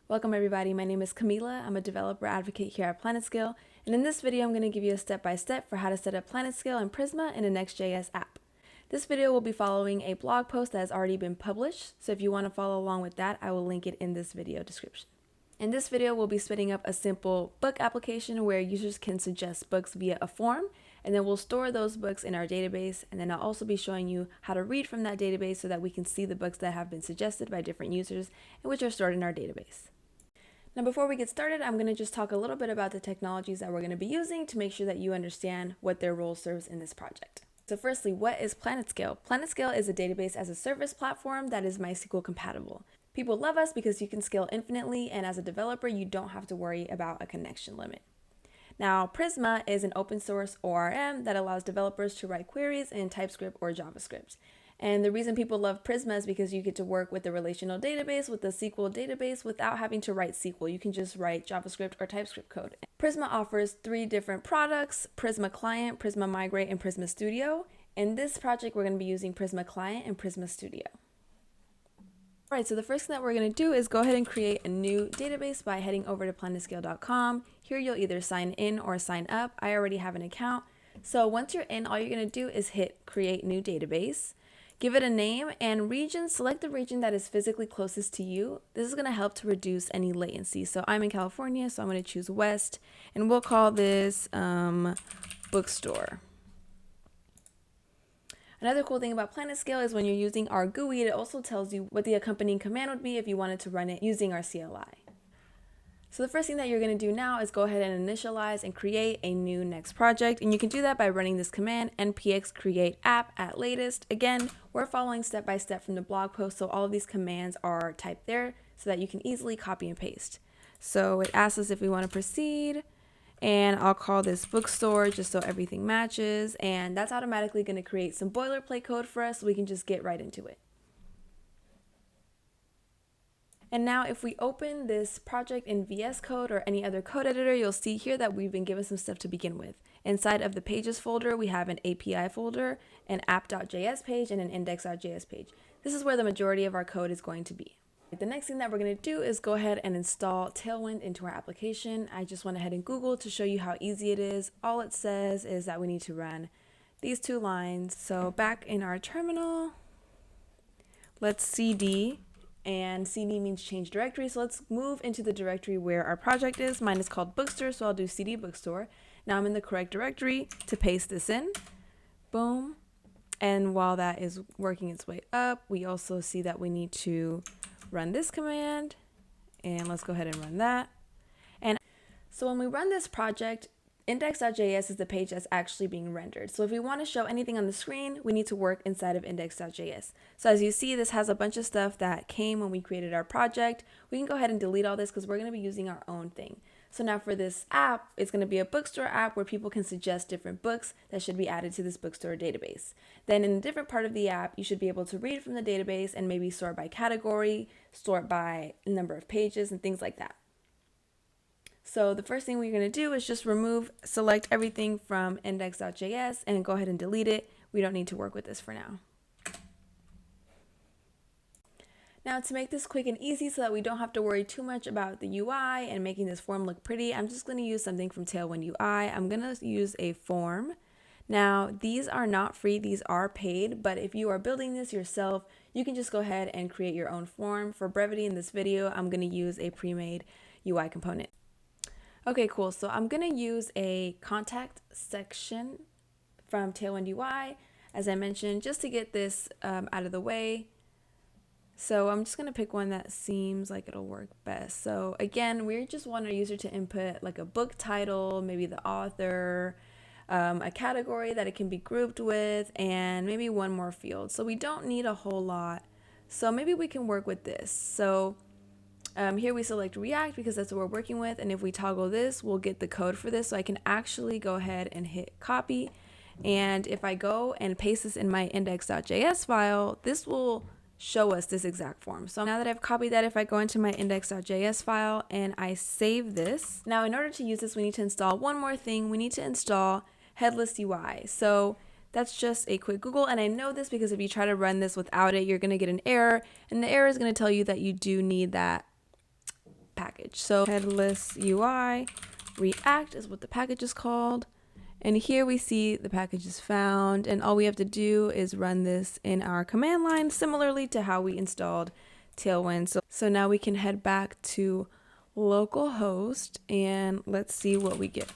Welcome everybody, my name is Camila. I'm a developer advocate here at PlanetScale, and in this video I'm going to give you a step-by-step for how to set up PlanetScale and Prisma in a Next.js app. This video will be following a blog post that has already been published, so if you want to follow along with that, I will link it in this video description. In this video, we'll be spinning up a simple book application where users can suggest books via a form, and then we'll store those books in our database, and then I'll also be showing you how to read from that database so that we can see the books that have been suggested by different users and which are stored in our database. Now before we get started, I'm going to just talk a little bit about the technologies that we're going to be using to make sure that you understand what their role serves in this project. So firstly, what is PlanetScale? PlanetScale is a database as a service platform that is MySQL compatible. People love us because you can scale infinitely, and as a developer, you don't have to worry about a connection limit. Now, Prisma is an open source ORM that allows developers to write queries in TypeScript or JavaScript. And the reason people love Prisma is because you get to work with the relational database, with the SQL database, without having to write SQL. You can just write JavaScript or TypeScript code. Prisma offers 3 different products: Prisma Client, Prisma Migrate, and Prisma Studio. In this project, we're going to be using Prisma Client and Prisma Studio. Alright, so the first thing that we're going to do is go ahead and create a new database by heading over to PlanetScale.com. Here you'll either sign in or sign up. I already have an account. So once you're in, all you're going to do is hit Create New Database. Give it a name and region. Select the region that is physically closest to you. This is going to help to reduce any latency. So I'm in California, so I'm going to choose West, and we'll call this Bookstore. Another cool thing about PlanetScale is when you're using our GUI, it also tells you what the accompanying command would be if you wanted to run it using our CLI. So the first thing that you're going to do now is go ahead and initialize and create a new Next project, and you can do that by running this command npx create app at latest. Again, we're following step by step from the blog post, so all of these commands are typed there so that you can easily copy and paste. So it asks us if we want to proceed, and I'll call this Bookstore just so everything matches, and that's automatically going to create some boilerplate code for us so we can just get right into it. And now if we open this project in VS Code or any other code editor, you'll see here that we've been given some stuff to begin with. Inside of the pages folder, we have an API folder, an app.js page, and an index.js page. This is where the majority of our code is going to be. The next thing that we're going to do is go ahead and install Tailwind into our application. I just went ahead and Googled to show you how easy it is. All it says is that we need to run these 2 lines. So back in our terminal, let's cd. And cd means change directory, so let's move into the directory where our project is. Mine is called Bookstore, so I'll do cd Bookstore. Now I'm in the correct directory to paste this in. Boom. And while that is working its way up, we also see that we need to run this command, and let's go ahead and run that. And so when we run this project, index.js is the page that's actually being rendered. So if we want to show anything on the screen, we need to work inside of index.js. So as you see, this has a bunch of stuff that came when we created our project. We can go ahead and delete all this because we're going to be using our own thing. So now for this app, it's going to be a bookstore app where people can suggest different books that should be added to this bookstore database. Then in a different part of the app, you should be able to read from the database and maybe sort by category, sort by number of pages, and things like that. So the first thing we're going to do is just select everything from index.js and go ahead and delete it. We don't need to work with this for now. Now to make this quick and easy so that we don't have to worry too much about the UI and making this form look pretty, I'm just going to use something from Tailwind UI. I'm going to use a form. Now these are not free, these are paid, but if you are building this yourself, you can just go ahead and create your own form. For brevity in this video, I'm going to use a pre-made UI component. Okay, cool. So I'm going to use a contact section from Tailwind UI, as I mentioned, just to get this out of the way. So I'm just going to pick one that seems like it'll work best. So again, we just want our user to input like a book title, maybe the author, a category that it can be grouped with, and maybe one more field. So we don't need a whole lot. So maybe we can work with this. So here we select React because that's what we're working with, and if we toggle this, we'll get the code for this. So I can actually go ahead and hit copy, and if I go and paste this in my index.js file, this will show us this exact form. So now that I've copied that, if I go into my index.js file and I save this, now in order to use this, we need to install one more thing. We need to install Headless UI. So that's just a quick Google, and I know this because if you try to run this without it, you're going to get an error, and the error is going to tell you that you do need that package. So headless UI React is what the package is called. And here we see the package is found, and all we have to do is run this in our command line, similarly to how we installed Tailwind. So now we can head back to localhost and let's see what we get.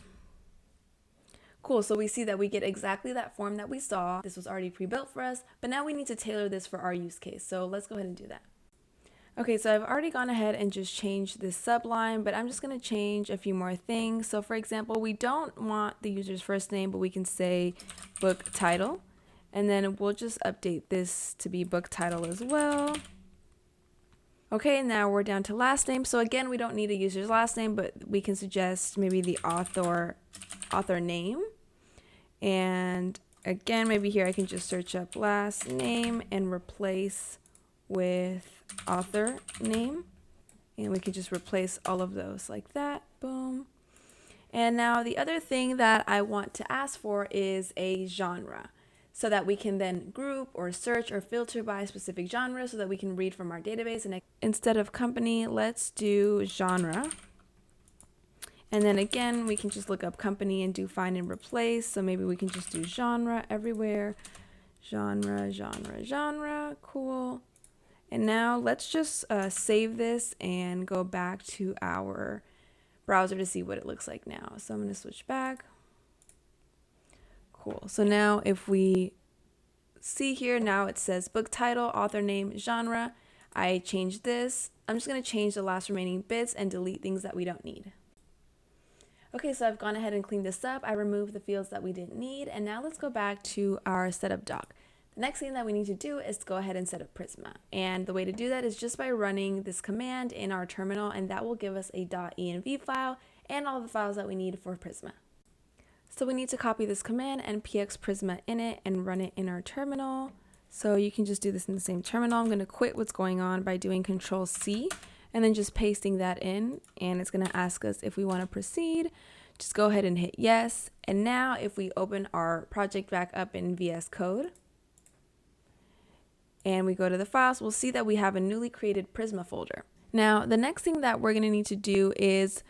Cool, so we see that we get exactly that form that we saw. This was already pre-built for us, but now we need to tailor this for our use case. So let's go ahead and do that. Okay, so I've already gone ahead and just changed this subline, but I'm just going to change a few more things. So for example, we don't want the user's first name, but we can say book title, and then we'll just update this to be book title as well. Okay, now we're down to last name. So again, we don't need a user's last name, but we can suggest maybe the author name. And again, maybe here I can just search up last name and replace with author name, and we can just replace all of those like that. Boom. And now the other thing that I want to ask for is a genre, so that we can then group or search or filter by a specific genre so that we can read from our database. And instead of company, let's do genre. And then again, we can just look up company and do find and replace. So maybe we can just do genre everywhere. Genre. Cool. And now let's just save this and go back to our browser to see what it looks like now. So I'm going to switch back. Cool. So now if we see here, now it says book title, author name, genre. I changed this. I'm just going to change the last remaining bits and delete things that we don't need. Okay, so I've gone ahead and cleaned this up. I removed the fields that we didn't need. And now let's go back to our setup doc. The next thing that we need to do is to go ahead and set up Prisma. And the way to do that is just by running this command in our terminal, and that will give us a .env file and all the files that we need for Prisma. So we need to copy this command and px Prisma in it and run it in our terminal. So you can just do this in the same terminal. I'm going to quit what's going on by doing Control-C and then just pasting that in, and it's going to ask us if we want to proceed. Just go ahead and hit yes. And now if we open our project back up in VS Code, and we go to the files, we'll see that we have a newly created Prisma folder. Now, the next thing that we're going to need to do is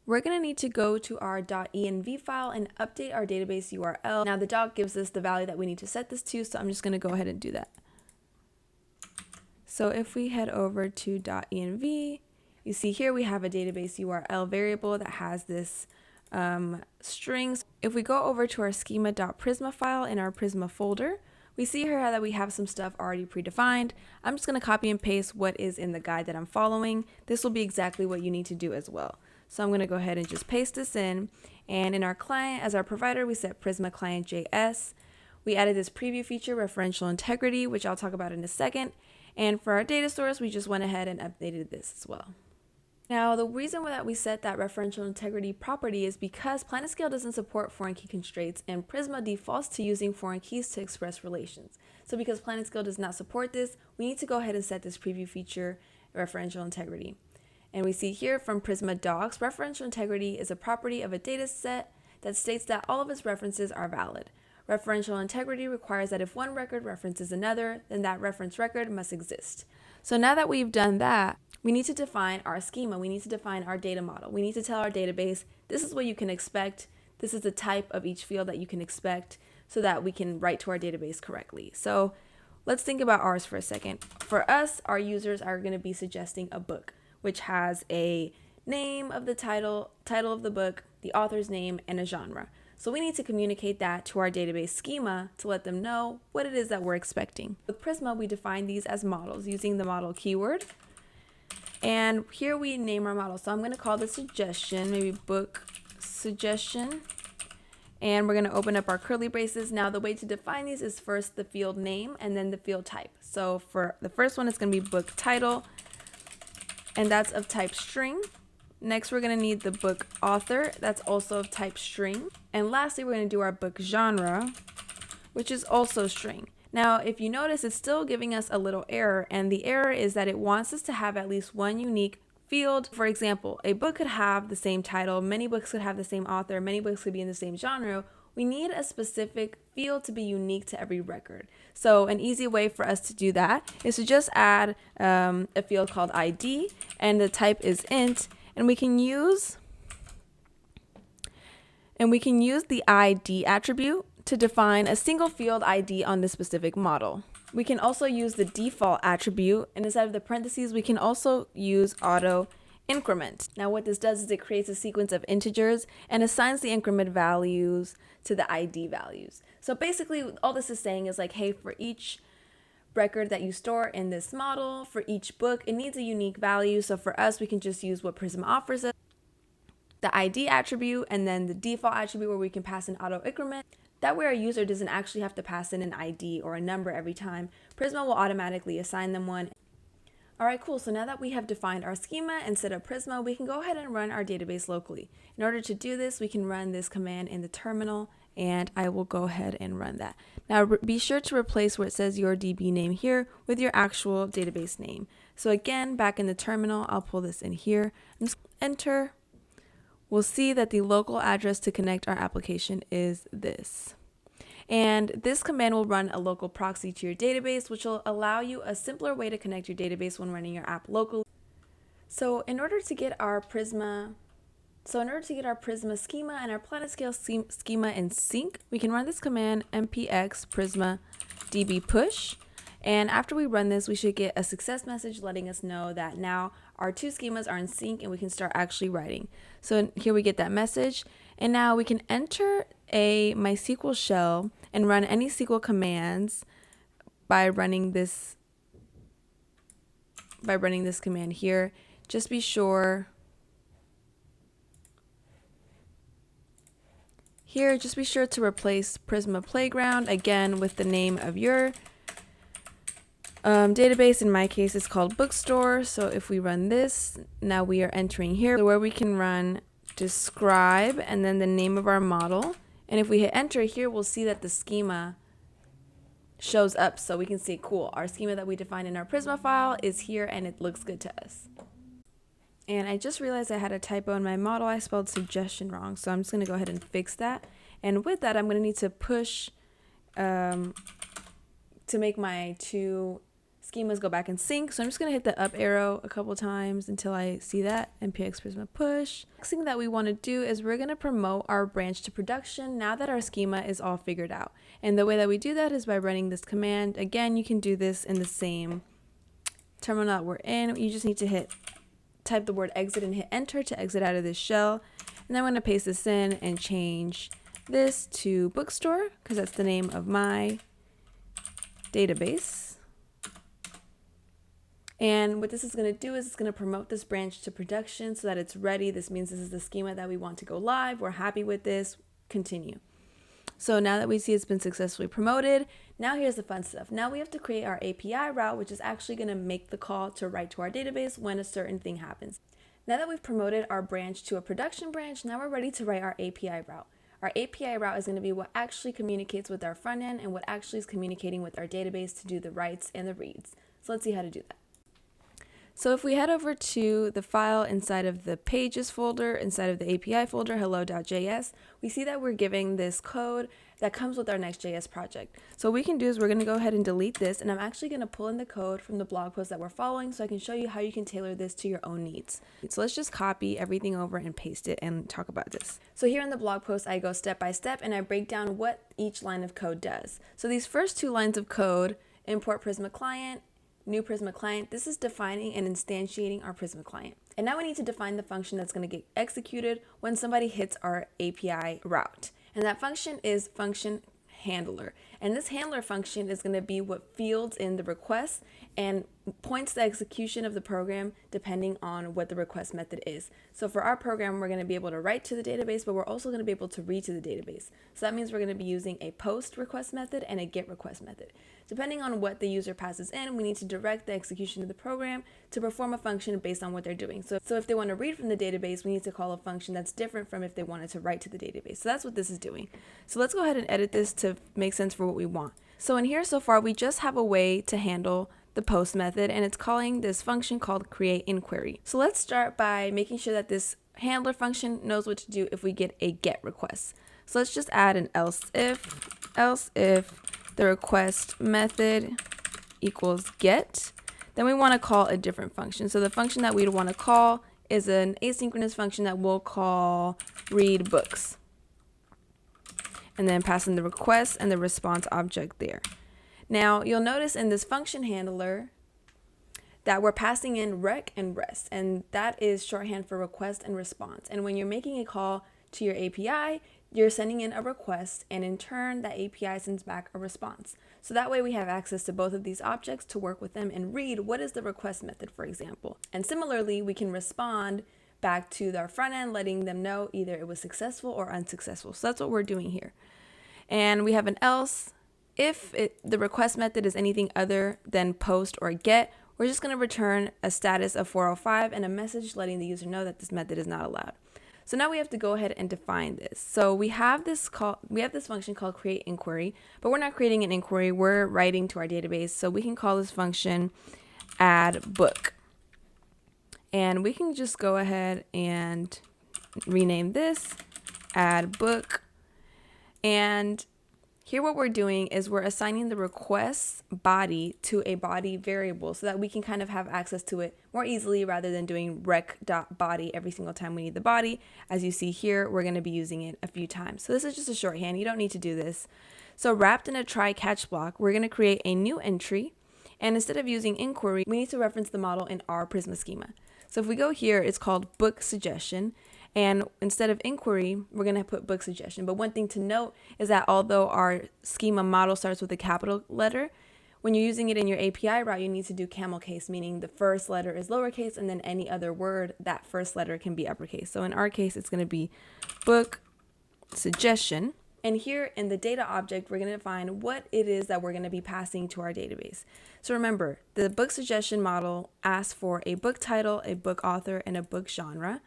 we're going to need to go to our .env file and update our database URL. Now, the doc gives us the value that we need to set this to, so I'm just going to go ahead and do that. So if we head over to .env, you see here we have a database URL variable that has this strings. If we go over to our schema.prisma file in our Prisma folder, we see here that we have some stuff already predefined. I'm just going to copy and paste what is in the guide that I'm following. This will be exactly what you need to do as well. So I'm going to go ahead and just paste this in. And in our client, as our provider, we set Prisma Client JS. We added this preview feature, referential integrity, which I'll talk about in a second. And for our data source, we just went ahead and updated this as well. Now, the reason that we set that referential integrity property is because PlanetScale doesn't support foreign key constraints, and Prisma defaults to using foreign keys to express relations. So because PlanetScale does not support this, we need to go ahead and set this preview feature, referential integrity. And we see here from Prisma docs, referential integrity is a property of a data set that states that all of its references are valid. Referential integrity requires that if one record references another, then that reference record must exist. So now that we've done that, we need to define our schema. We need to define our data model. We need to tell our database, this is what you can expect. This is the type of each field that you can expect so that we can write to our database correctly. So let's think about ours for a second. For us, our users are going to be suggesting a book, which has a name of the title of the book, the author's name, and a genre. So we need to communicate that to our database schema to let them know what it is that we're expecting. With Prisma, we define these as models using the model keyword. And here we name our model. So I'm going to call this suggestion, maybe book suggestion. And we're going to open up our curly braces. Now the way to define these is first the field name and then the field type. So for the first one, it's going to be book title, and that's of type string. Next, we're going to need the book author. That's also of type string. And lastly, we're going to do our book genre, which is also string. Now, if you notice, it's still giving us a little error, and the error is that it wants us to have at least one unique field. For example, a book could have the same title, many books could have the same author, many books could be in the same genre. We need a specific field to be unique to every record. So an easy way for us to do that is to just add a field called ID, and the type is int, And we can use the ID attribute to define a single field ID on this specific model. We can also use the default attribute, and instead of the parentheses, we can also use auto increment. Now what this does is it creates a sequence of integers and assigns the increment values to the ID values. So basically all this is saying is like, hey, for each record that you store in this model, for each book, it needs a unique value. So for us, we can just use what Prisma offers us, the ID attribute, and then the default attribute where we can pass an auto increment. That way our user doesn't actually have to pass in an ID or a number every time. Prisma will automatically assign them one. All right, cool. So now that we have defined our schema and set up Prisma, we can go ahead and run our database locally. In order to do this, we can run this command in the terminal, and I will go ahead and run that. Now be sure to replace where it says your DB name here with your actual database name. So again, back in the terminal, I'll pull this in here and just enter. We'll see that the local address to connect our application is this. And this command will run a local proxy to your database, which will allow you a simpler way to connect your database when running your app locally. So in order to get our Prisma schema and our PlanetScale schema in sync, we can run this command npx prisma db push. And after we run this, we should get a success message letting us know that now our two schemas are in sync and we can start actually writing. So here we get that message. And now we can enter a MySQL shell and run any SQL commands by running this command here. Just be sure to replace Prisma Playground again with the name of your database. In my case, it's called Bookstore. So if we run this, now we are entering here where we can run describe and then the name of our model. And if we hit enter here, we'll see that the schema shows up. So we can see, cool, our schema that we defined in our Prisma file is here and it looks good to us. And I just realized I had a typo in my model. I spelled suggestion wrong. So I'm just going to go ahead and fix that. And with that, I'm going to need to push to make my two schemas go back in sync. So I'm just going to hit the up arrow a couple times until I see that npx prisma push. Next thing that we want to do is we're going to promote our branch to production now that our schema is all figured out. And the way that we do that is by running this command. Again, you can do this in the same terminal that we're in. You just need to type the word exit and hit enter to exit out of this shell. And then I'm going to paste this in and change this to Bookstore because that's the name of my database. And what this is going to do is it's going to promote this branch to production so that it's ready. This means this is the schema that we want to go live. We're happy with this. Continue. So now that we see it's been successfully promoted, now here's the fun stuff. Now we have to create our API route, which is actually going to make the call to write to our database when a certain thing happens. Now that we've promoted our branch to a production branch, now we're ready to write our API route. Our API route is going to be what actually communicates with our front end and what actually is communicating with our database to do the writes and the reads. So let's see how to do that. So if we head over to the file inside of the pages folder, inside of the API folder, hello.js, we see that we're giving this code that comes with our Next.js project. So what we can do is we're going to go ahead and delete this, and I'm actually going to pull in the code from the blog post that we're following so I can show you how you can tailor this to your own needs. So let's just copy everything over and paste it and talk about this. So here in the blog post, I go step by step and I break down what each line of code does. So these first two lines of code, import Prisma Client, new Prisma Client, this is defining and instantiating our Prisma Client. And now we need to define the function that's going to get executed when somebody hits our API route. And that function is function handler. And this handler function is going to be what fields in the request and points the execution of the program depending on what the request method is. So for our program, we're going to be able to write to the database, but we're also going to be able to read to the database. So that means we're going to be using a post request method and a get request method. Depending on what the user passes in, we need to direct the execution of the program to perform a function based on what they're doing. So if they want to read from the database, we need to call a function that's different from if they wanted to write to the database. So that's what this is doing. So let's go ahead and edit this to make sense for what we want. So in here so far, we just have a way to handle the post method, and it's calling this function called create inquiry. So let's start by making sure that this handler function knows what to do if we get a get request. So let's just add an else if the request method equals get, then we want to call a different function. So the function that we want to call is an asynchronous function that we'll call read books, and then pass in the request and the response object there. Now you'll notice in this function handler that we're passing in rec and rest, and that is shorthand for request and response. And when you're making a call to your API, you're sending in a request, and in turn that API sends back a response. So that way we have access to both of these objects to work with them and read what is the request method, for example. And similarly, we can respond back to our front end, letting them know either it was successful or unsuccessful. So that's what we're doing here. And we have an else. If the request method is anything other than post or get, we're just going to return a status of 405 and a message letting the user know that this method is not allowed. So now we have to go ahead and define this. So we have this function called create inquiry, but we're not creating an inquiry, we're writing to our database. So we can call this function add book. And we can just go ahead and rename this add book. And here what we're doing is we're assigning the request body to a body variable so that we can kind of have access to it more easily rather than doing rec.body every single time we need the body. As you see here, we're going to be using it a few times. So this is just a shorthand. You don't need to do this. So wrapped in a try catch block, we're going to create a new entry. And instead of using inquiry, we need to reference the model in our Prisma schema. So if we go here, it's called book suggestion. And instead of inquiry, we're going to put book suggestion. But one thing to note is that although our schema model starts with a capital letter, when you're using it in your API route, you need to do camel case, meaning the first letter is lowercase and then any other word, that first letter can be uppercase. So in our case, it's going to be book suggestion. And here in the data object, we're going to define what it is that we're going to be passing to our database. So remember, the book suggestion model asks for a book title, a book author, and a book genre.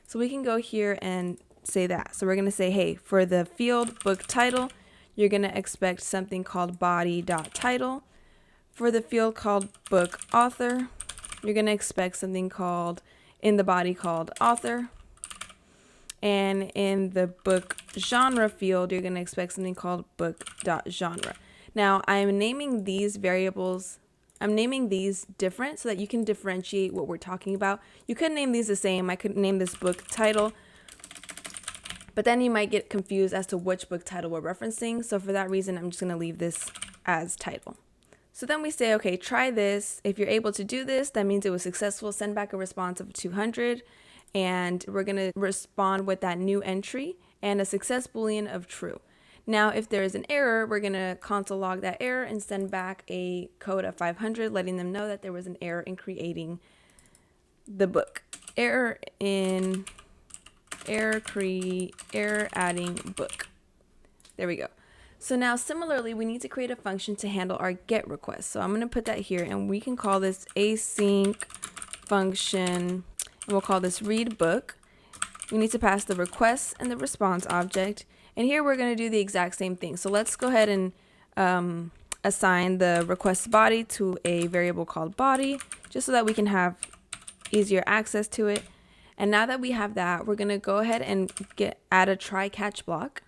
So we can go here and say that. So we're going to say, hey, for the field book title, you're going to expect something called body.title. For the field called book author, you're going to expect something called in the body called author. And in the book genre field, you're going to expect something called book.genre. Now, I'm naming these variables, I'm naming these different so that you can differentiate what we're talking about. You could name these the same. I could name this book title, but then you might get confused as to which book title we're referencing. So for that reason, I'm just going to leave this as title. So then we say, okay, try this. If you're able to do this, that means it was successful. Send back a response of 200. And we're going to respond with that new entry and a success boolean of true. Now, if there is an error, we're going to console log that error and send back a code of 500, letting them know that there was an error in creating the book. Error adding book. There we go. So now similarly, we need to create a function to handle our get request. So I'm going to put that here and we can call this async function. And we'll call this read book. We need to pass the request and the response object. And here we're going to do the exact same thing. So let's go ahead and assign the request body to a variable called body, just so that we can have easier access to it. And now that we have that, we're going to go ahead and add a try catch block.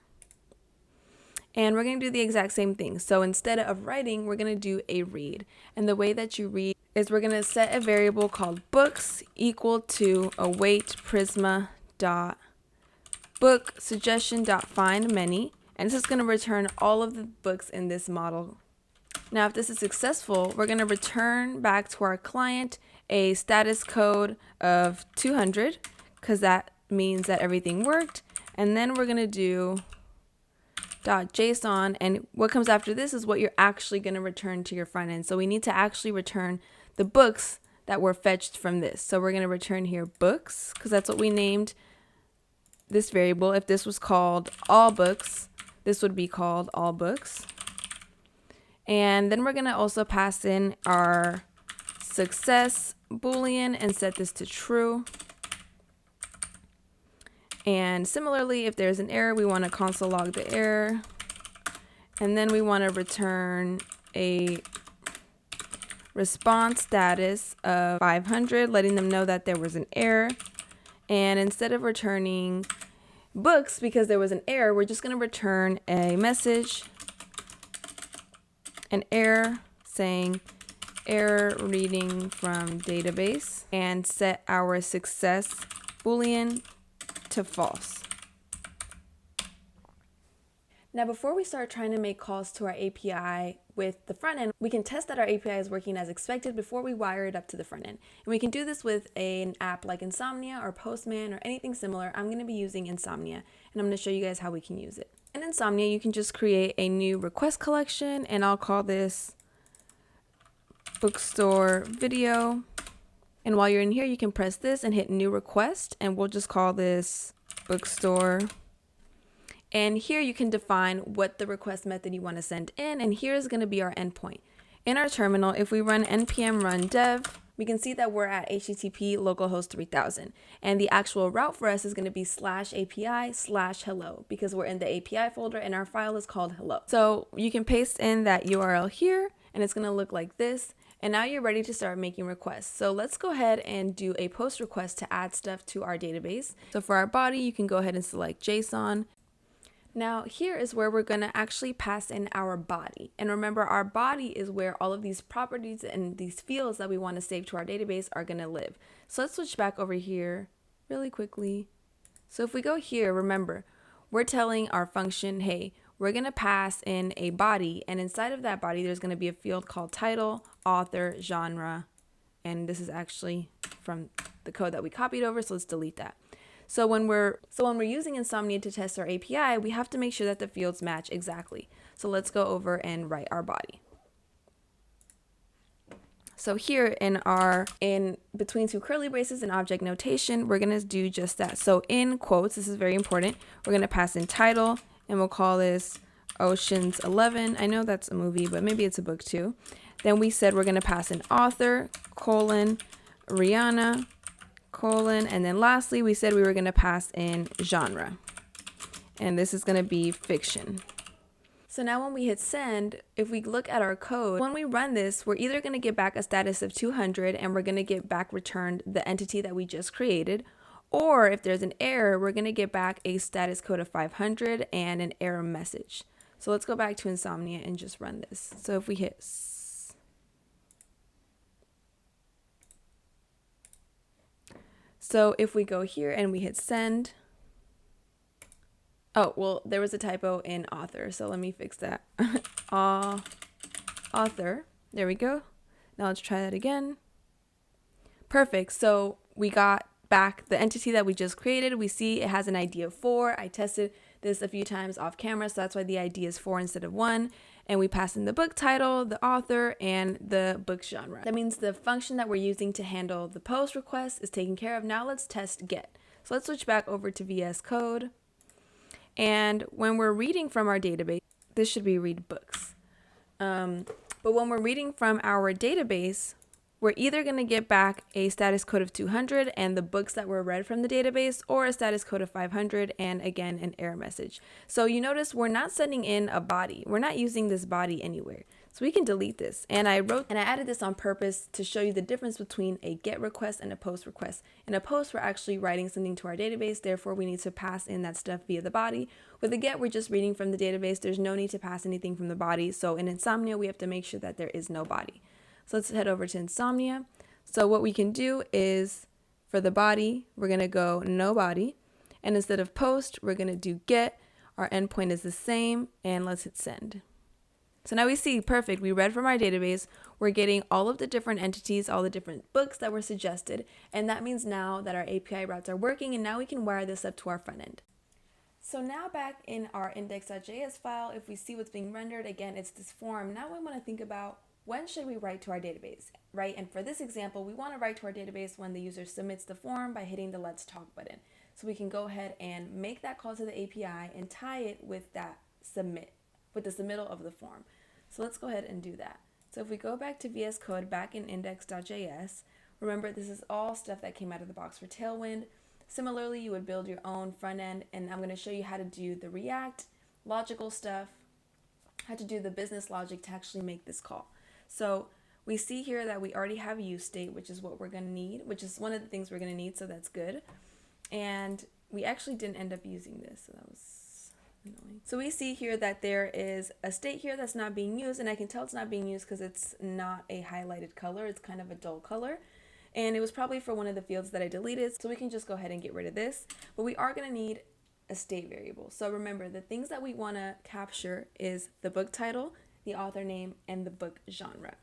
And we're going to do the exact same thing. So instead of writing, we're going to do a read. And the way that you read is we're going to set a variable called books equal to await prisma dot book suggestion dot find many. And this is going to return all of the books in this model. Now, if this is successful, we're going to return back to our client a status code of 200, because that means that everything worked. And then we're going to do .json, and what comes after this is what you're actually going to return to your front end. So we need to actually return the books that were fetched from this. So we're going to return here books, because that's what we named this variable. If this was called all books, this would be called all books. And then we're going to also pass in our success boolean and set this to true. And similarly, if there's an error, we want to console log the error. And then we want to return a response status of 500, letting them know that there was an error. And instead of returning books because there was an error, we're just going to return a message, an error saying error reading from database, and set our success Boolean to false. Now, before we start trying to make calls to our API with the front end, we can test that our API is working as expected before we wire it up to the front end. And we can do this with an app like Insomnia or Postman or anything similar. I'm going to be using Insomnia, and I'm going to show you guys how we can use it. In Insomnia, you can just create a new request collection, and I'll call this Bookstore Video. And while you're in here, you can press this and hit New Request, and we'll just call this Bookstore. And here you can define what the request method you want to send in, and here's going to be our endpoint. In our terminal, if we run npm run dev, we can see that we're at HTTP localhost 3000, and the actual route for us is going to be /API/hello because we're in the API folder and our file is called hello. So you can paste in that URL here, and it's going to look like this. And now you're ready to start making requests. So let's go ahead and do a post request to add stuff to our database. So for our body, you can go ahead and select JSON. Now here is where we're going to actually pass in our body. And remember, our body is where all of these properties and these fields that we want to save to our database are going to live. So let's switch back over here really quickly. So if we go here, remember, we're telling our function, hey, we're going to pass in a body, and inside of that body, there's going to be a field called title, author, genre, and this is actually from the code that we copied over, so let's delete that. So when we're using Insomnia to test our API, we have to make sure that the fields match exactly. So let's go over and write our body. So here in between two curly braces and object notation, we're going to do just that. So in quotes, this is very important, we're going to pass in title, and we'll call this Ocean's 11. I know that's a movie, but maybe it's a book too. Then we said we're going to pass in author, colon, Rihanna, colon, and then lastly, we said we were going to pass in genre. And this is going to be fiction. So now when we hit send, if we look at our code, when we run this, we're either going to get back a status of 200 and we're going to get back returned the entity that we just created, or if there's an error, we're going to get back a status code of 500 and an error message. So let's go back to Insomnia and just run this. So if we hit So if we go here and we hit send, oh, well, there was a typo in author, so let me fix that. Author, there we go. Now let's try that again. Perfect, so we got back the entity that we just created. We see it has an ID of 4. I tested this a few times off camera, so that's why the ID is 4 instead of 1. And we pass in the book title, the author, and the book genre. That means the function that we're using to handle the post request is taken care of. Now let's test get. So let's switch back over to VS Code. And when we're reading from our database, this should be read books. But when we're reading from our database, we're either going to get back a status code of 200 and the books that were read from the database, or a status code of 500 and again an error message. So you notice we're not sending in a body. We're not using this body anywhere. So we can delete this. And I added this on purpose to show you the difference between a get request and a post request. In a post, we're actually writing something to our database. Therefore, we need to pass in that stuff via the body. With a get, we're just reading from the database. There's no need to pass anything from the body. So in Insomnia, we have to make sure that there is no body. So let's head over to Insomnia. So what we can do is for the body, we're going to go no body. And instead of post, we're going to do get. Our endpoint is the same. And let's hit send. So now we see, perfect, we read from our database, we're getting all of the different entities, all the different books that were suggested, and that means now that our API routes are working, and now we can wire this up to our front end. So now back in our index.js file, if we see what's being rendered, again, it's this form. Now we want to think about when should we write to our database, right? And for this example, we want to write to our database when the user submits the form by hitting the Let's Talk button. So we can go ahead and make that call to the API and tie it with that submit, with the submittal of the form. So let's go ahead and do that. So if we go back to VS Code back in index.js, remember this is all stuff that came out of the box for Tailwind. Similarly, you would build your own front end, and I'm going to show you how to do the React logical stuff, how to do the business logic to actually make this call. So we see here that we already have a use state, which is what we're going to need, which is one of the things we're going to need, so that's good. And we actually didn't end up using this, so that was annoying. So we see here that there is a state here that's not being used, and I can tell it's not being used because it's not a highlighted color. It's kind of a dull color. And it was probably for one of the fields that I deleted, so we can just go ahead and get rid of this. But we are going to need a state variable. So remember, the things that we want to capture is the book title, the author name, and the book genre.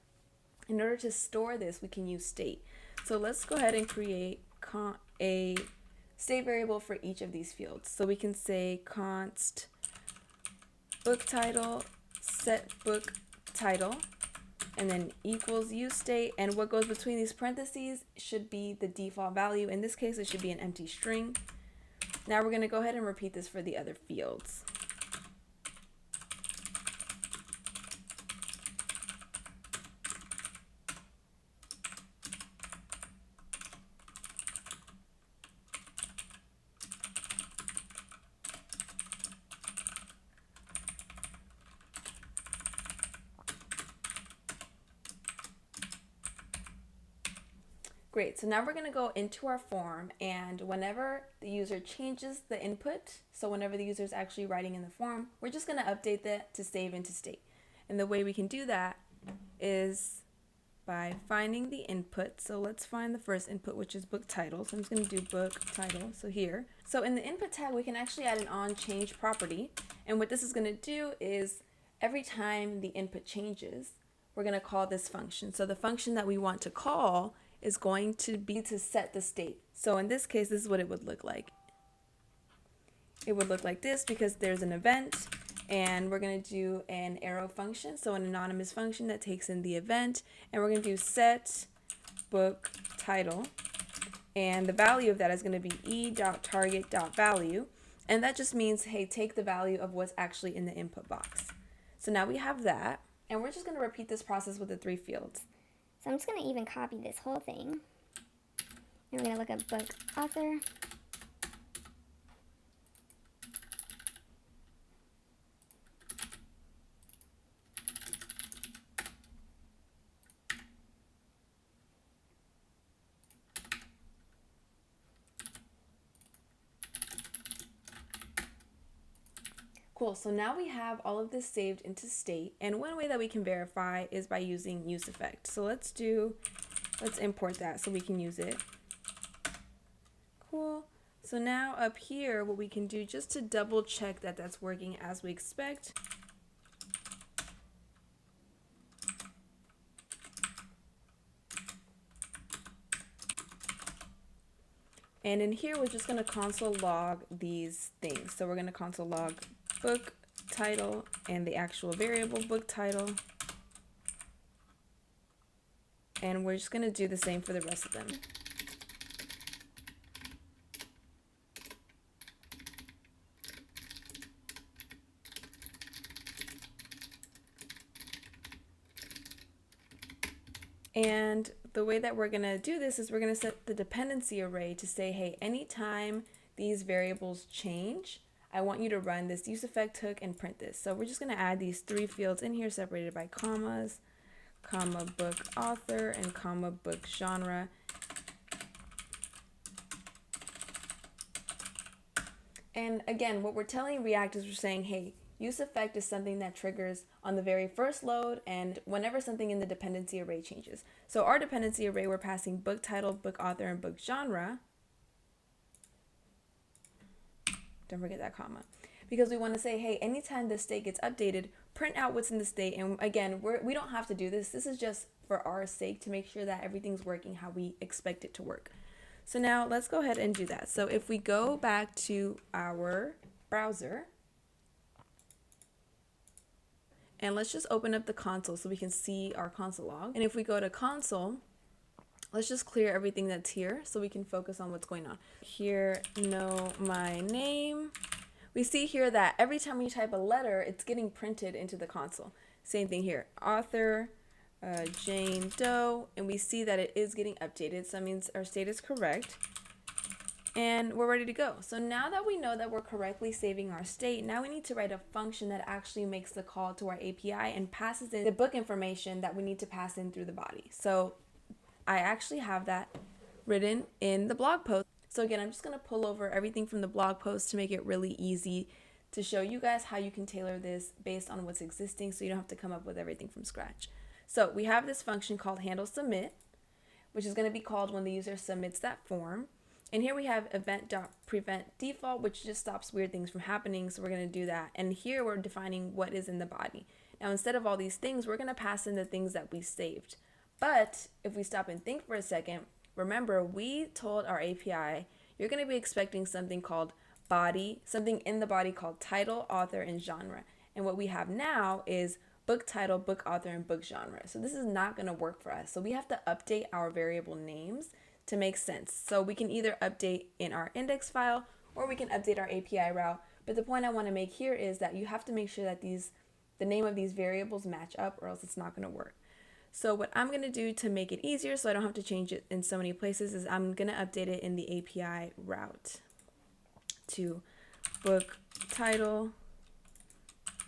In order to store this, we can use state. So let's go ahead and create a state variable for each of these fields. So we can say const book title, set book title, and then equals use state, and what goes between these parentheses should be the default value. In this case, it should be an empty string. Now we're going to go ahead and repeat this for the other fields. Great, so now we're going to go into our form, and whenever the user changes the input, so whenever the user is actually writing in the form, we're just going to update that to save into state. And the way we can do that is by finding the input. So let's find the first input, which is book title. So I'm just going to do book title, so here. So in the input tag, we can actually add an onChange property, and what this is going to do is every time the input changes, we're going to call this function. So the function that we want to call is going to be to set the state. So in this case, this is what it would look like. It would look like this because there's an event, and we're going to do an arrow function, so an anonymous function that takes in the event, and we're going to do set book title, and the value of that is going to be e.target.value, and that just means, hey, take the value of what's actually in the input box. So now we have that, and we're just going to repeat this process with the 3 fields. So I'm just going to even copy this whole thing. And we're going to look up book author. Cool, so now we have all of this saved into state, and one way that we can verify is by using useEffect. So let's import that so we can use it. Cool, so now up here, what we can do just to double check that that's working as we expect, and in here, we're just going to console log these things. So we're going to console log book title and the actual variable book title. And we're just going to do the same for the rest of them. And the way that we're going to do this is we're going to set the dependency array to say, hey, anytime these variables change, I want you to run this useEffect hook and print this. So we're just going to add these 3 fields in here separated by commas, comma book author, and comma book genre. And again, what we're telling React is we're saying, hey, useEffect is something that triggers on the very first load and whenever something in the dependency array changes. So our dependency array, we're passing book title, book author, and book genre. Don't forget that comma. Because we want to say, hey, anytime the state gets updated, print out what's in the state. And again, we don't have to do this. This is just for our sake to make sure that everything's working how we expect it to work. So now let's go ahead and do that. So if we go back to our browser, and let's just open up the console so we can see our console log. And if we go to console, let's just clear everything that's here so we can focus on what's going on. Here, know my name. We see here that every time we type a letter, it's getting printed into the console. Same thing here, author, Jane Doe, and we see that it is getting updated, so that means our state is correct. And we're ready to go. So now that we know that we're correctly saving our state, now we need to write a function that actually makes the call to our API and passes in the book information that we need to pass in through the body. So I actually have that written in the blog post. So again, I'm just going to pull over everything from the blog post to make it really easy to show you guys how you can tailor this based on what's existing so you don't have to come up with everything from scratch. So we have this function called handle submit. which is going to be called when the user submits that form. And here we have event.prevent default, which just stops weird things from happening. So we're going to do that. And here we're defining what is in the body. Now, instead of all these things, we're going to pass in the things that we saved. But if we stop and think for a second, remember, we told our API, you're going to be expecting something called body, something in the body called title, author, and genre. And what we have now is book title, book author, and book genre. So this is not going to work for us. So we have to update our variable names to make sense. So we can either update in our index file or we can update our API route. But the point I want to make here is that you have to make sure that the name of these variables match up, or else it's not going to work. So what I'm going to do to make it easier so I don't have to change it in so many places is I'm going to update it in the API route to book title,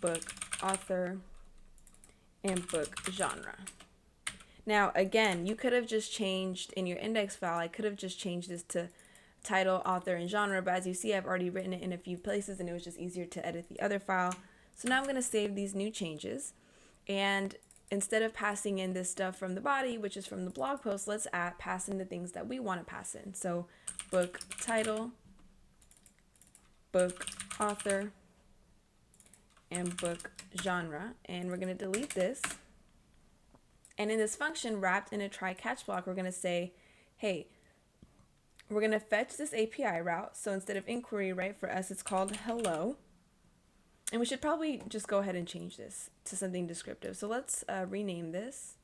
book author, and book genre. Now, again, you could have just changed in your index file, I could have just changed this to title, author, and genre, but as you see, I've already written it in a few places and it was just easier to edit the other file. So now I'm going to save these new changes, and instead of passing in this stuff from the body, which is from the blog post, let's pass in the things that we want to pass in. So book title, book author, and book genre. And we're going to delete this. And in this function wrapped in a try catch block, we're going to say, hey, we're going to fetch this API route. So instead of inquiry, right, for us, it's called hello. And we should probably just go ahead and change this to something descriptive. So let's rename this.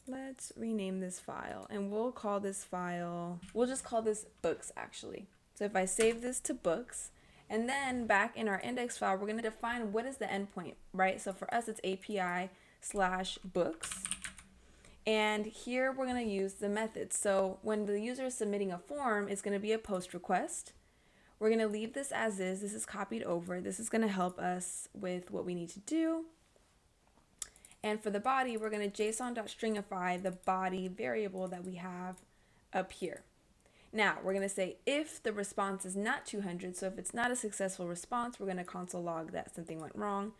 Let's rename this file, and we'll call this file, we'll just call this books actually. So if I save this to books, and then back in our index file, we're going to define what is the endpoint, right? So for us, it's API/books. And here we're going to use the method. So when the user is submitting a form, it's going to be a post request. We're going to leave this as is. This is copied over. This is going to help us with what we need to do. And for the body, we're going to JSON.stringify the body variable that we have up here. Now, we're going to say if the response is not 200, so if it's not a successful response, we're going to console log that something went wrong.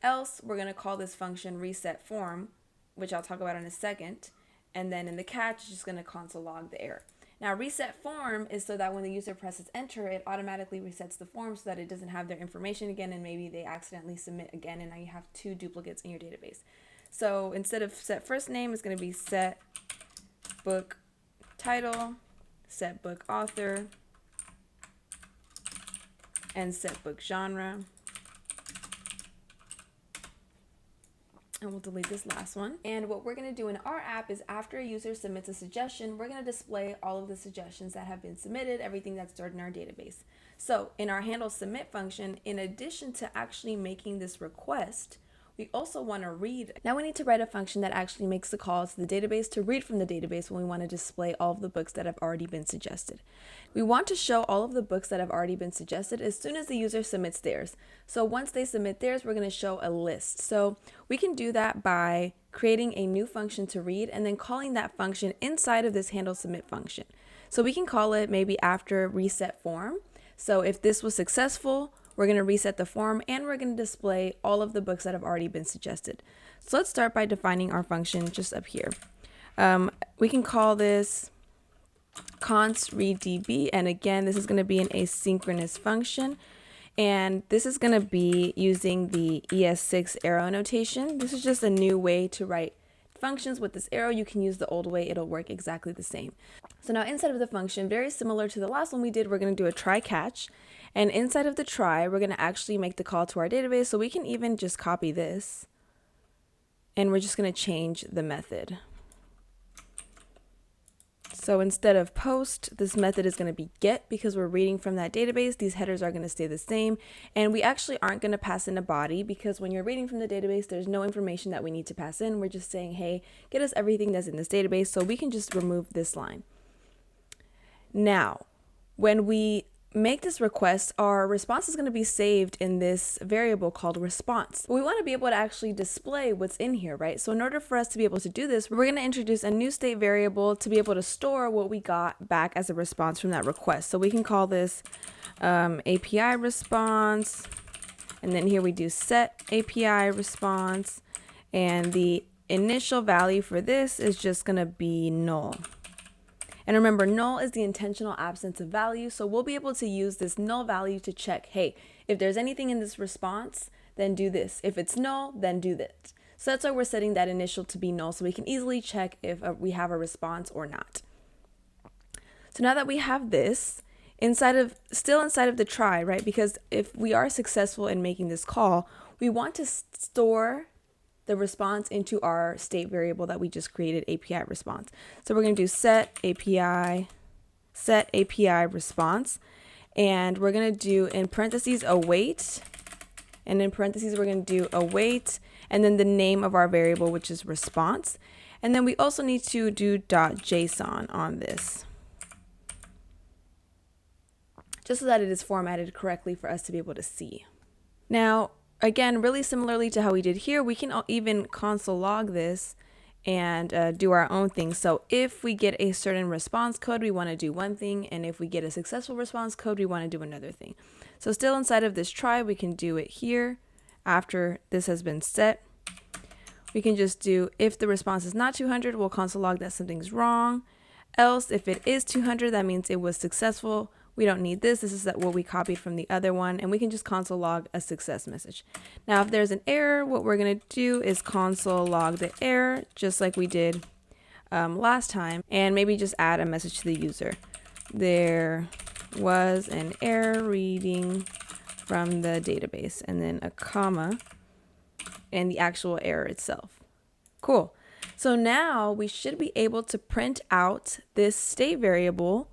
Else, we're going to call this function reset form, which I'll talk about in a second. And then in the catch, it's just going to console log the error. Now, reset form is so that when the user presses enter, it automatically resets the form so that it doesn't have their information again, and maybe they accidentally submit again, and now you have two duplicates in your database. So instead of set first name, it's going to be set book title, set book author, and set book genre. And we'll delete this last one. And what we're going to do in our app is after a user submits a suggestion, we're going to display all of the suggestions that have been submitted, everything that's stored in our database. So in our handle submit function, in addition to actually making this request, we also want to read. Now we need to write a function that actually makes the call to the database to read from the database when we want to display all of the books that have already been suggested. We want to show all of the books that have already been suggested as soon as the user submits theirs. So once they submit theirs, we're going to show a list. So we can do that by creating a new function to read and then calling that function inside of this handle submit function. So we can call it maybe after reset form. So if this was successful, we're going to reset the form and we're going to display all of the books that have already been suggested. So let's start by defining our function just up here. We can call this const readdb, and again, this is going to be an asynchronous function, and this is going to be using the ES6 arrow notation. This is just a new way to write functions with this arrow. You can use the old way, it'll work exactly the same. So now inside of the function, very similar to the last one we did, we're going to do a try catch, and inside of the try, we're going to actually make the call to our database. So we can even just copy this, and we're just going to change the method. So instead of post, this method is going to be get because we're reading from that database. These headers are going to stay the same. And we actually aren't going to pass in a body because when you're reading from the database, there's no information that we need to pass in. We're just saying, hey, get us everything that's in this database. So we can just remove this line. Now, when we make this request, our response is going to be saved in this variable called response. But we want to be able to actually display what's in here, right? So in order for us to be able to do this, we're going to introduce a new state variable to be able to store what we got back as a response from that request. So we can call this API response, and then here we do set API response, and the initial value for this is just going to be null. And remember, null is the intentional absence of value. So we'll be able to use this null value to check, hey, if there's anything in this response, then do this. If it's null, then do this. So that's why we're setting that initial to be null, so we can easily check if we have a response or not. So now that we have this, still inside of the try, right? Because if we are successful in making this call, we want to store the response into our state variable that we just created, API response. So we're going to do set API response, and we're going to do in parentheses await, and in parentheses we're going to do await, and then the name of our variable, which is response. And then we also need to do .json on this, just so that it is formatted correctly for us to be able to see. Now, again, really similarly to how we did here, we can even console log this and do our own thing. So if we get a certain response code, we want to do one thing, and if we get a successful response code, we want to do another thing. So still inside of this try, we can do it here. After this has been set, we can just do, if the response is not 200, we'll console log that something's wrong. Else, if it is 200, that means it was successful. We don't need this. This is what we copied from the other one, and we can just console log a success message. Now, if there's an error, what we're going to do is console log the error, just like we did last time, and maybe just add a message to the user. There was an error reading from the database, and then a comma, and the actual error itself. Cool. So now we should be able to print out this state variable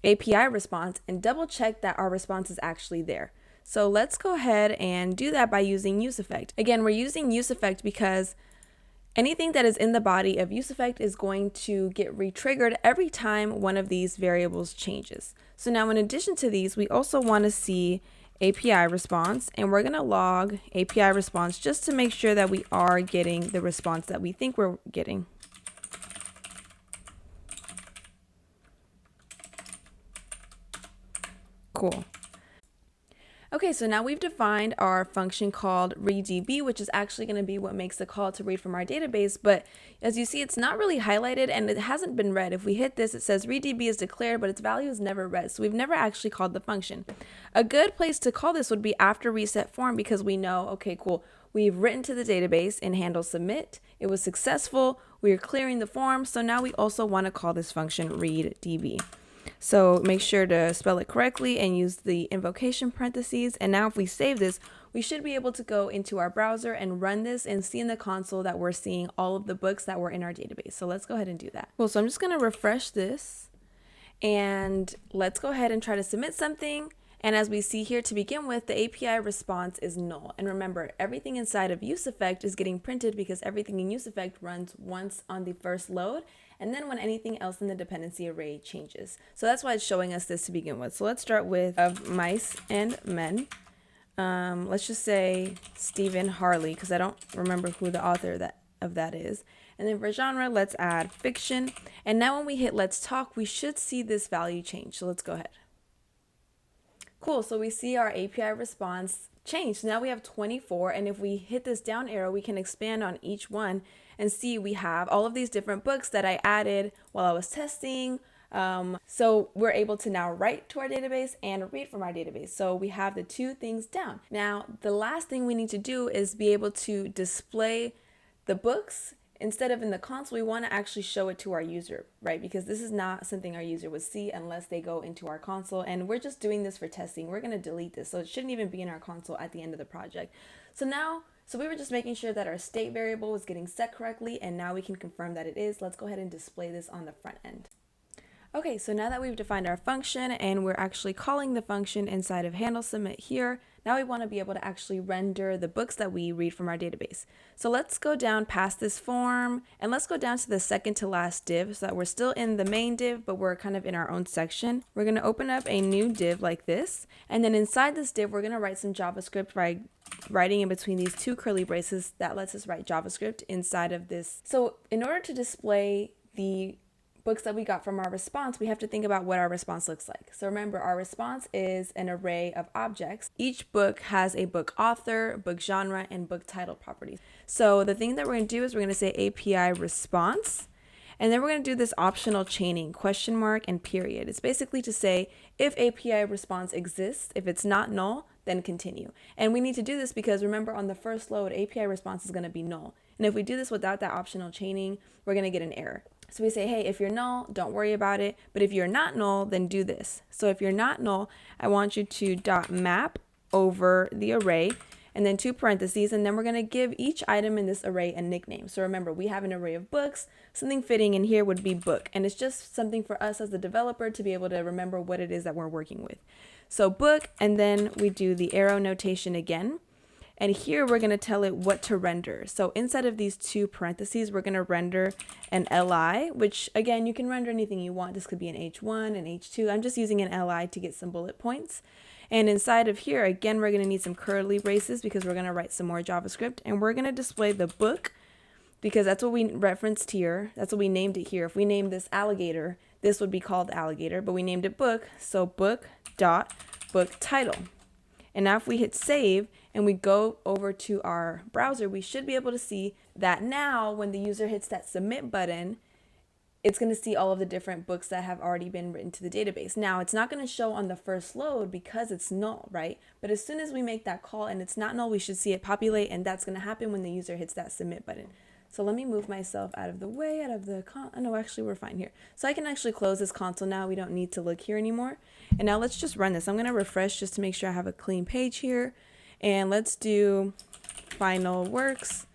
API response and double check that our response is actually there. So let's go ahead and do that by using useEffect. Again, we're using useEffect because anything that is in the body of useEffect is going to get re-triggered every time one of these variables changes. So now in addition to these, we also want to see API response, and we're going to log API response just to make sure that we are getting the response that we think we're getting. Cool. Okay, so now we've defined our function called readDB, which is actually going to be what makes the call to read from our database. But as you see, it's not really highlighted and it hasn't been read. If we hit this, it says readDB is declared, but its value is never read. So we've never actually called the function. A good place to call this would be after reset form, because we know, okay, cool, we've written to the database in handle submit. It was successful. We are clearing the form. So now we also want to call this function readDB. So make sure to spell it correctly and use the invocation parentheses. And now if we save this, we should be able to go into our browser and run this and see in the console that we're seeing all of the books that were in our database. So let's go ahead and do that. Cool, so I'm just going to refresh this and let's go ahead and try to submit something. And as we see here to begin with, the API response is null. And remember, everything inside of useEffect is getting printed because everything in useEffect runs once on the first load, and then when anything else in the dependency array changes. So that's why it's showing us this to begin with. So let's start with of mice and men. Let's just say Stephen Harley, because I don't remember who the author of that is. And then for genre, let's add fiction. And now when we hit let's talk, we should see this value change. So let's go ahead. Cool, so we see our API response change. So now we have 24, and if we hit this down arrow, we can expand on each one and see we have all of these different books that I added while I was testing. So we're able to now write to our database and read from our database. So we have the two things down. Now, the last thing we need to do is be able to display the books. Instead of in the console, we want to actually show it to our user, right? Because this is not something our user would see unless they go into our console. And we're just doing this for testing. We're going to delete this. So it shouldn't even be in our console at the end of the project. So we were just making sure that our state variable was getting set correctly. And now we can confirm that it is. Let's go ahead and display this on the front end. Okay, so now that we've defined our function and we're actually calling the function inside of handle submit here, now we want to be able to actually render the books that we read from our database. So let's go down past this form and let's go down to the second to last div so that we're still in the main div, but we're kind of in our own section. We're going to open up a new div like this. And then inside this div, we're going to write some JavaScript by writing in between these two curly braces that lets us write JavaScript inside of this. So in order to display the books that we got from our response, we have to think about what our response looks like. So remember, our response is an array of objects. Each book has a book author, book genre, and book title properties. So the thing that we're going to do is we're going to say API response, and then we're going to do this optional chaining, question mark and period. It's basically to say if API response exists, if it's not null, then continue. And we need to do this because remember, on the first load, API response is going to be null. And if we do this without that optional chaining, we're going to get an error. So we say, hey, if you're null, don't worry about it. But if you're not null, then do this. So if you're not null, I want you to .map over the array and then 2 parentheses, and then we're going to give each item in this array a nickname. So remember, we have an array of books. Something fitting in here would be book, and it's just something for us as the developer to be able to remember what it is that we're working with. So book, and then we do the arrow notation again, and here we're going to tell it what to render. So inside of these 2 parentheses, we're going to render an li, which again, you can render anything you want. This could be an h1, an h2. I'm just using an li to get some bullet points. And inside of here, again, we're going to need some curly braces because we're going to write some more JavaScript, and we're going to display the book because that's what we referenced here. That's what we named it here. If we named this alligator, this would be called alligator, but we named it book. So book dot book title. And now if we hit save and we go over to our browser, we should be able to see that now when the user hits that submit button, it's going to see all of the different books that have already been written to the database. Now, it's not going to show on the first load because it's null, right? But as soon as we make that call and it's not null, we should see it populate, and that's going to happen when the user hits that submit button. So let me move myself out of the way, no, actually we're fine here. So I can actually close this console now. We don't need to look here anymore. And now let's just run this. I'm going to refresh just to make sure I have a clean page here. And let's do final works.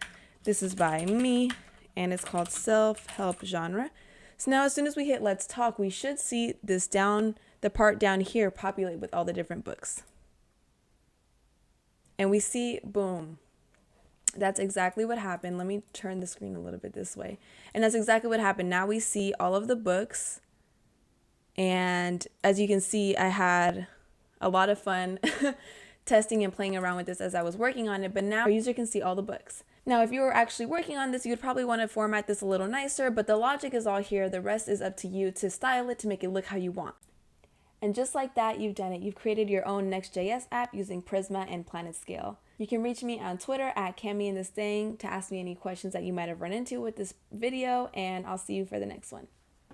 This is by me, and it's called self-help genre. So now as soon as we hit let's talk, we should see this the part down here populate with all the different books. And we see, boom, that's exactly what happened. Let me turn the screen a little bit this way. And that's exactly what happened. Now we see all of the books. And as you can see, I had a lot of fun testing and playing around with this as I was working on it. But now our user can see all the books. Now, if you were actually working on this, you'd probably want to format this a little nicer, but the logic is all here. The rest is up to you to style it to make it look how you want. And just like that, you've done it. You've created your own Next.js app using Prisma and PlanetScale. You can reach me on Twitter at CamiandThisThing to ask me any questions that you might have run into with this video, and I'll see you for the next one.